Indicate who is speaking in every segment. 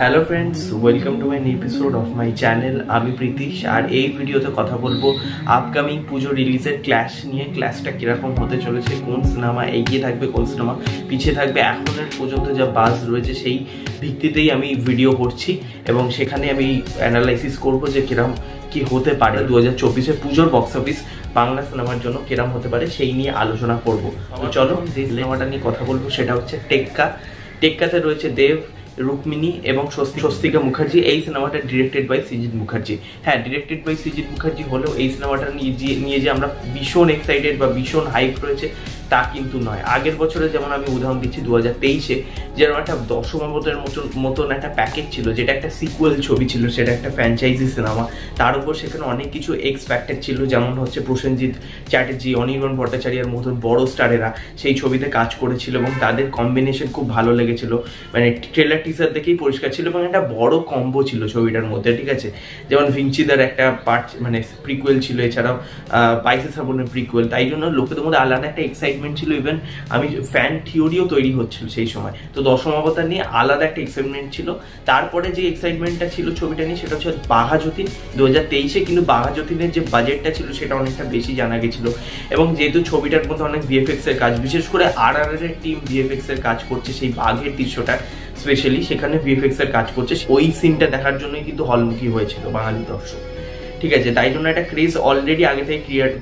Speaker 1: Hello friends, welcome to an episode of my channel. আমি প্রীতিশ, আর এই ভিডিওতে কথা বলবো আপকামিং পুজো রিলিজের ক্ল্যাশ নিয়ে। ক্ল্যাশটা কীরকম হতে চলেছে, কোন সিনেমা এগিয়ে থাকবে, কোন সিনেমা পিছিয়ে থাকবে, এখনের পর্যন্ত যা বাজ রয়েছে সেই ভিত্তিতেই আমি ভিডিও করছি এবং সেখানে আমি অ্যানালাইসিস করবো যে কিরকম কি হতে পারে 2024-এ পুজোর বক্স অফিস বাংলা সিনেমার জন্য কিরকম হতে পারে সেই নিয়ে আলোচনা করবো। তো চলো, যে সিনেমাটা নিয়ে কথা বলবো সেটা হচ্ছে টেক্কা। টেক্কাতে রয়েছে দেব, রুক্মিণী এবং স্বস্তিকা মুখার্জি। এই সিনেমাটা ডিরেক্টেড বাই সৃজিত মুখার্জি। হ্যাঁ, ডিরেক্টেড বাই সৃজিত মুখার্জি হলেও এই সিনেমাটা নিয়ে যে আমরা ভীষণ এক্সাইটেড বা ভীষণ হাইপ রয়েছে তা কিন্তু নয়। আগের বছরে যেমন আমি উদাহরণ দিচ্ছি 2023-এ যেরকম একটা দশমাবতের মতন একটা প্যাকেজ ছিল, যেটা একটা সিকুয়েল ছবি ছিল, সেটা একটা ফ্র্যাঞ্চাইজি সিনেমা। তার উপর সেখানে অনেক কিছু এক্সপেক্টেড ছিল, যেমন হচ্ছে প্রসেনজিৎ চ্যাটার্জি, অনির্বাণ ভট্টাচার্যের মতন বড় স্টারেরা সেই ছবিতে কাজ করেছিল এবং তাদের কম্বিনেশন খুব ভালো লেগেছিল। মানে ট্রেলার টিজার দেখেই পরিষ্কার ছিল এবং একটা বড় কম্বো ছিল ছবিটার মধ্যে, ঠিক আছে। যেমন ভিঞ্চিদার একটা পার্ট মানে প্রিকুয়েল ছিল, এছাড়াও বাইসে শ্রাবণের প্রিকুয়েল। তাই জন্য লোকেদের মধ্যে আলাদা একটা এক্সাইটমেন্ট ছিল। ইভেন আমি ফ্যান থিওরিও তৈরি হচ্ছিল সেই সময়। তো দশম অবতার নিয়ে আলাদা একটা এক্সাইটমেন্ট ছিল। তারপরে যে এক্সাইটমেন্টটা ছিল ছবিটা নিয়ে সেটা হচ্ছে বাঘা যতীন 2023-এ। কিন্তু বাঘা যতীনের যে বাজেটটা ছিল সেটা অনেকটা বেশি জানা গেছিল এবং যেহেতু ছবিটার মধ্যে অনেক ভিএফএক্স এর কাজ, বিশেষ করে RRR এর টিম ভিএফএক্স এর কাজ করছে সেই বাঘের দৃশ্যটা স্পেশালি, সেখানে ভিএফএক্স এর কাজ করছে। ওই সিনটা দেখার জন্যই কিন্তু হলমুখী হয়েছিল বাঙালি দর্শক, ঠিক আছে। তাই জন্য একটা ক্রেজ অলরেডি আগে থেকে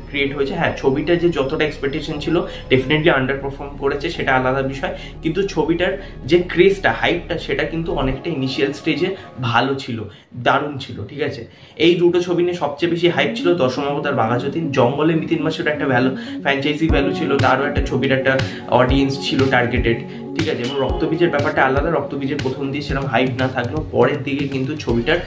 Speaker 1: ক্রিয়েট হয়েছে। হ্যাঁ, ছবিটা যে যতটা এক্সপেকটেশন ছিল ডেফিনেটলি আন্ডার পারফর্ম করেছে, সেটা আলাদা বিষয়। কিন্তু ছবিটার যে ক্রেজটা, হাইপটা, সেটা কিন্তু অনেকটা ইনিশিয়াল স্টেজে ভালো ছিল, দারুণ ছিল, ঠিক আছে। এই দুটো ছবি নিয়ে সবচেয়ে বেশি হাইপ ছিল দশম অবতার বাঘা যতীন। জঙ্গলে মিতিন মাসের একটা ভ্যালু, ফ্র্যাঞ্চাইজি ভ্যালু ছিল, তারও একটা ছবির একটা অডিয়েন্স ছিল টার্গেটেড, ঠিক আছে। এবং রক্তবীজের ব্যাপারটা আলাদা। রক্তবীজের প্রথম দিয়ে সেরকম হাইপ না থাকলেও পরের দিকে কিন্তু ছবিটার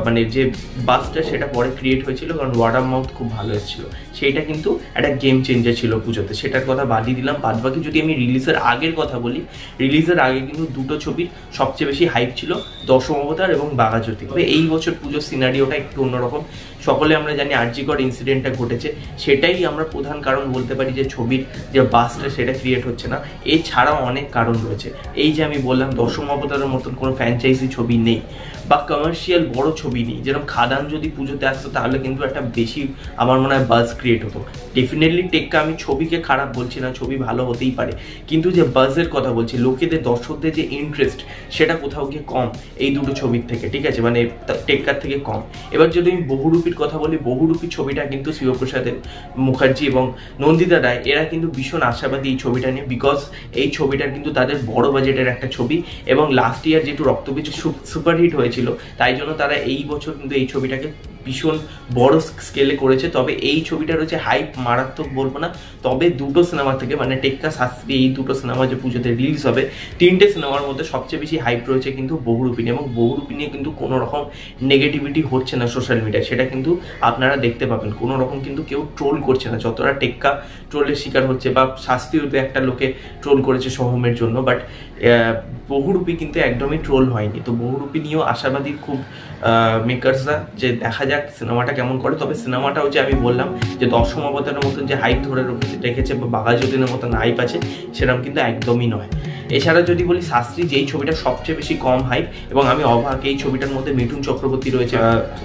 Speaker 1: মানে যে বাসটা সেটা পরে ক্রিয়েট হয়েছিল, কারণ ওয়ার্ড অফ মাউথ খুব ভালো এসেছিল। সেইটা কিন্তু একটা গেম চেঞ্জার ছিল পুজোতে, সেটার কথা বাদই দিলাম। বাদ বাকি যদি আমি রিলিজের আগের কথা বলি, রিলিজের আগে কিন্তু দুটো ছবির সবচেয়ে বেশি হাইপ ছিল দশম অবতার এবং বাঘা যতীন। তবে এই বছর পুজোর সিনারিওটা একটু অন্যরকম। সকলে আমরা জানি আরজিকর ইনসিডেন্টটা ঘটেছে, সেটাই আমরা প্রধান কারণ বলতে পারি যে ছবির যে বাসটা সেটা ক্রিয়েট হচ্ছে না। এছাড়াও অনেক কারণ রয়েছে। এই যে আমি বললাম দশম অবতারের মতন কোনো ফ্র্যাঞ্চাইজি ছবি নেই বা কমার্শিয়াল বড় ছবি নেই। যেরকম খাদান যদি পুজোতে আসতো তাহলে কিন্তু একটা বেশি আমার মনে হয় বাজ ক্রিয়েট হতো। ডেফিনেটলি টেক্কা, আমি ছবিকে খারাপ বলছি না, ছবি ভালো হতেই পারে, কিন্তু যে বাজের কথা বলছি, লোকেদের দর্শকদের যে ইন্টারেস্ট সেটা কোথাও গিয়ে কম এই দুটো ছবির থেকে, ঠিক আছে, মানে টেক্কার থেকে কম। এবার যদি আমি বহুরূপীর কথা বলি, বহুরূপী ছবিটা কিন্তু শিবপ্রসাদ মুখার্জি এবং নন্দিতা রায় এরা কিন্তু ভীষণ আশাবাদী এই ছবিটা নিয়ে, বিকজ এই ছবিটার কিন্তু তাদের বড় বাজেটের একটা ছবি এবং লাস্ট ইয়ার যেহেতু রক্তবীজ সুপারহিট হয়েছিল তাই জন্য তারা এই বছর কিন্তু এই ছবিটাকে ভীষণ বড় স্কেলে করেছে। তবে এই ছবিটা রয়েছে হাইপ মারাত্মক বলবো না, তবে দুটো সিনেমা থেকে মানে টেক্কা শাস্ত্রী এই দুটো সিনেমা যে পুজোতে রিলিজ হবে, তিনটে সিনেমার মধ্যে সবচেয়ে বেশি হাইপ রয়েছে কিন্তু বহুরূপিণী। এবং বহুরূপিণী কিন্তু কোনো রকম নেগেটিভিটি হচ্ছে না সোশ্যাল মিডিয়ায়, সেটা কিন্তু আপনারা দেখতে পাবেন। কোনো রকম কিন্তু কেউ ট্রোল করছে না, যতটা টেক্কা ট্রোলের শিকার হচ্ছে বা শাস্তিতে একটা লোকে ট্রোল করেছে সোহমের জন্য, বাট বহুরূপী কিন্তু একদমই ট্রোল হয়নি। তো বহুরূপী নিয়েও আশাবাদী খুব মেকার্সরা, যে দেখা যাক সিনেমাটা কেমন করে। তবে সিনেমাটাও যে আমি বললাম যে দশম অবতারের মতন যে হাইপ ধরে রেখেছে বা বাঘা যতীনের মতন হাইপ আছে সেরকম কিন্তু একদমই নয়। এছাড়া যদি বলি শাস্ত্রী, যেই ছবিটা সবচেয়ে বেশি কম হাইপ এবং আমি অবাক, এই ছবিটার মধ্যে মিঠুন চক্রবর্তী রয়েছে,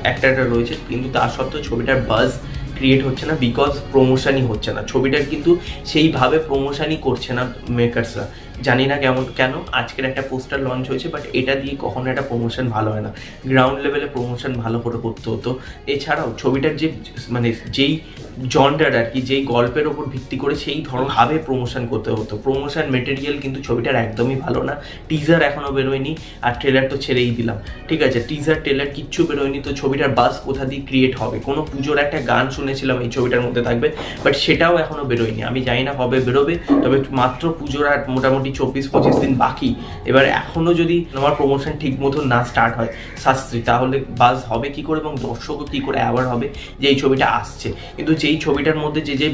Speaker 1: অ্যাক্টরটা রয়েছে, কিন্তু তার সত্ত্বেও ছবিটার বাজ ক্রিয়েট হচ্ছে না, বিকজ প্রমোশনই হচ্ছে না। ছবিটার কিন্তু সেইভাবে প্রমোশনই করছে না মেকার্সরা। জানি না কেন আজকের একটা পোস্টার লঞ্চ হয়েছে, বাট এটা দিয়ে কখনো একটা প্রমোশন ভালো হয় না। গ্রাউন্ড লেভেলে প্রমোশন ভালো করে করতে হতো। এছাড়াও ছবিটার যে মানে যেই জনরার আর কি, যেই গল্পের ওপর ভিত্তি করে সেই ধরনভাবে প্রমোশন করতে হতো। প্রমোশন মেটেরিয়াল কিন্তু ছবিটার একদমই ভালো না। টিজার এখনো বেরোয়নি, আর ট্রেলার তো ছেড়েই দিলাম, ঠিক আছে। টিজার ট্রেলার কিচ্ছু বেরোয়নি, তো ছবিটার বাস কোথা দিয়ে ক্রিয়েট হবে? কোনো পুজোর একটা গান শুনেছিলাম এই ছবিটার মধ্যে থাকবে, বাট সেটাও এখনো বেরোয়নি। আমি জানি না কবে বেরোবে, তবে মাত্র পুজোর আর মোটামুটি 24-25 দিন বাকি। এবার এখনো যদি আমার প্রমোশন ঠিক মতো না স্টার্ট হয় শাস্ত্রী, তাহলে বাজ হবে কি করে এবং দর্শকও কি করে অ্যাওয়ার হবে যে এই ছবিটা আসছে। কিন্তু যেই ছবিটার মধ্যে যে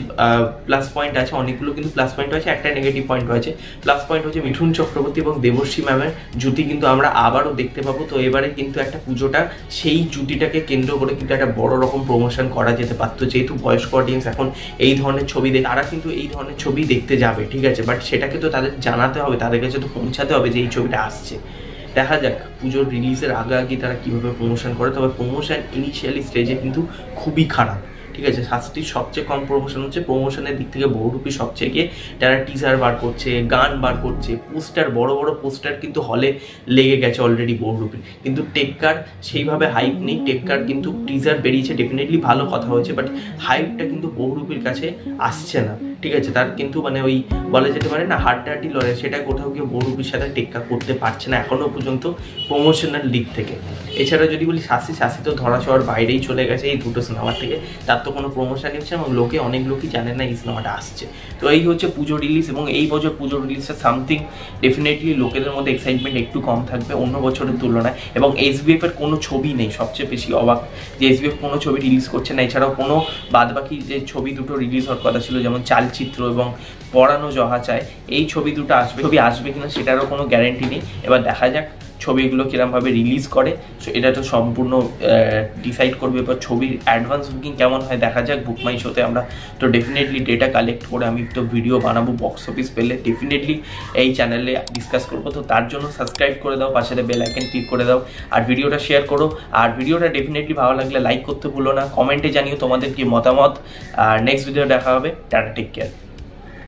Speaker 1: প্লাস পয়েন্ট আছে, অনেকগুলো কিন্তু প্লাস পয়েন্ট আছে, একটা নেগেটিভ পয়েন্ট আছে। প্লাস পয়েন্ট হচ্ছে মিঠুন চক্রবর্তী এবং দেবশ্রী ম্যামের জুটি কিন্তু আমরা আবারও দেখতে পাবো। তো এবারে কিন্তু একটা পুজোটা সেই জুটিটাকে কেন্দ্র করে কিন্তু একটা বড় রকম প্রমোশন করা যেতে পারতো, যেহেতু বয়স্ক অডিয়েন্স এখন এই ধরনের ছবি তারা কিন্তু এই ধরনের ছবি দেখতে যাবে, ঠিক আছে। বাট সেটাকে তো তাদের জানাতে হবে, তাদের কাছে তো পৌঁছাতে হবে যে এই ছবিটা আসছে, দেখা যাক পুজোর রিলিজের আগে তারা কিভাবে প্রমোশন করে। তবে প্রমোশন ইনিশিয়ালি স্টেজে কিন্তু খুবই খারাপ, ঠিক আছে। শাস্তির সবচেয়ে কম প্রমোশন হচ্ছে, প্রমোশনের দিক থেকে বহুরূপী সবচেয়ে গিয়ে তারা টিজার বার করছে, গান বার করছে, পোস্টার, বড় বড় পোস্টার কিন্তু হলে লেগে গেছে অলরেডি বহুরূপী। কিন্তু টেক্কার সেইভাবে হাইপ নেই। টেক্কার কিন্তু টিজার বেরিয়েছে, ডেফিনেটলি ভালো কথা হয়েছে, বাট হাইপটা কিন্তু বহুরূপীর কাছে আসছে না, ঠিক আছে। তার কিন্তু মানে ওই বলা যেতে পারে না হাড্ডাহাড্ডি লড়াই, সেটা কোথাও গিয়ে বহুরূপীর সাথে টেক্কা করতে পারছে না এখনো পর্যন্ত প্রমোশনাল দিক থেকে। এছাড়া যদি বলি শাস্তি তো ধরা ছোঁয়ার বাইরেই চলে গেছে এই দুটো সিনেমার থেকে, তার তো কোনো প্রমোশনই হচ্ছে এবং অনেক লোকই জানে না এই সিনেমাটা আসছে। তো এই হচ্ছে পুজো রিলিজ, এবং এই বছর পুজো রিলিজটা সামথিং ডেফিনেটলি লোকেদের মধ্যে এক্সাইটমেন্ট একটু কম থাকবে অন্য বছরের তুলনায়। এবং SBF এর কোনো ছবি নেই, সবচেয়ে বেশি অবাক যে SBF কোনো ছবি রিলিজ করছে না। এছাড়াও কোনো বাদবাকি যে ছবি দুটো রিলিজ হওয়ার কথা ছিল, যেমন চালচিত্র এবং পড়ানো জহা চায়, এই ছবি দুটো আসবে কিনা সেটারও কোনো গ্যারেন্টি নেই। এবার দেখা যাক ছবিগুলো কিরমভাবে রিলিজ করে, সো এটা তো সম্পূর্ণ ডিসাইড করবে। এবার ছবির অ্যাডভান্স বুকিং কেমন হয় দেখা যাক বুক মাই শোতে। আমরা তো ডেফিনেটলি ডেটা কালেক্ট করে আমি তো ভিডিও বানাবো, বক্স অফিস পেলে ডেফিনেটলি এই চ্যানেলে ডিসকাস করবো। তো তার জন্য সাবস্ক্রাইব করে দাও, পাশে বেল আইকন ক্লিক করে দাও, আর ভিডিওটা শেয়ার করো। আর ভিডিওটা ডেফিনেটলি ভালো লাগলে লাইক করতে ভুলো না, কমেন্টে জানিও তোমাদের কি মতামত। আর নেক্সট ভিডিও দেখা হবে। Tata, take care.